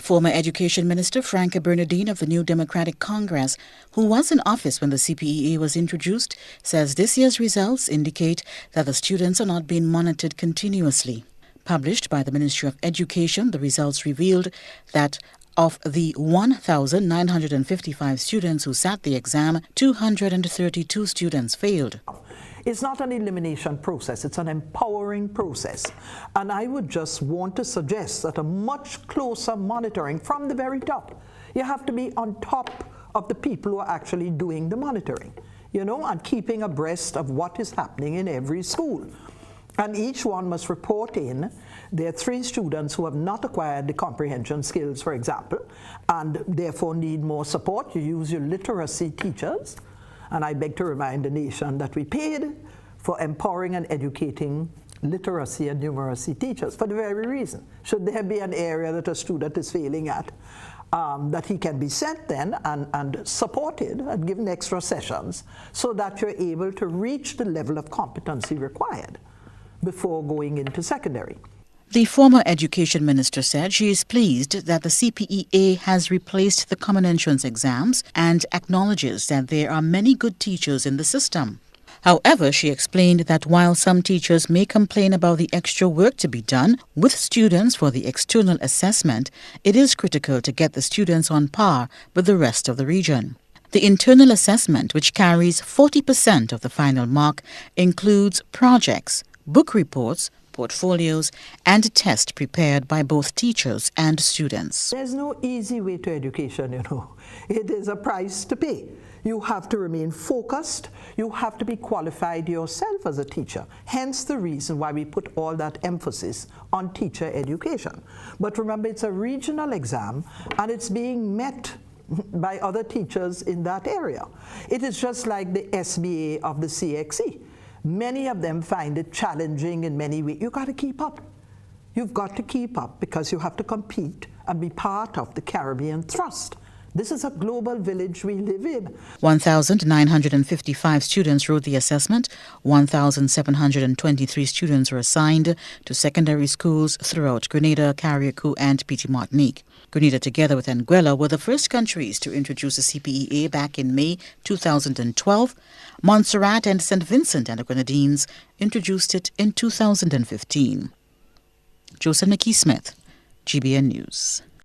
Former Education Minister Frank Bernardine of the New Democratic Congress, who was in office when the CPEA was introduced, says this year's results indicate that the students are not being monitored continuously. Published by the Ministry of Education, the results revealed that of the 1,955 students who sat the exam, 232 students failed. It's not an elimination process, it's an empowering process. And I would just want to suggest that a much closer monitoring from the very top. You have to be on top of the people who are actually doing the monitoring, and keeping abreast of what is happening in every school. And each one must report in. There are 3 students who have not acquired the comprehension skills, for example, and therefore need more support. You use your literacy teachers. And I beg to remind the nation that we paid for empowering and educating literacy and numeracy teachers for the very reason. Should there be an area that a student is failing at, that he can be sent then and supported and given extra sessions so that you're able to reach the level of competency required before going into secondary. The former education minister said she is pleased that the CPEA has replaced the common entrance exams and acknowledges that there are many good teachers in the system. However, she explained that while some teachers may complain about the extra work to be done with students for the external assessment, it is critical to get the students on par with the rest of the region. The internal assessment, which carries 40% of the final mark, includes projects, book reports, portfolios, and tests prepared by both teachers and students. There's no easy way to education, It is a price to pay. You have to remain focused. You have to be qualified yourself as a teacher. Hence the reason why we put all that emphasis on teacher education. But remember, it's a regional exam, and it's being met by other teachers in that area. It is just like the SBA of the CXE. Many of them find it challenging in many ways. You've got to keep up. You've got to keep up because you have to compete and be part of the Caribbean thrust. This is a global village we live in. 1,955 students wrote the assessment. 1,723 students were assigned to secondary schools throughout Grenada, Carriacou, and Petite Martinique. Grenada, together with Anguilla, were the first countries to introduce the CPEA back in May 2012. Montserrat and St. Vincent and the Grenadines introduced it in 2015. Joseph McKee Smith, GBN News.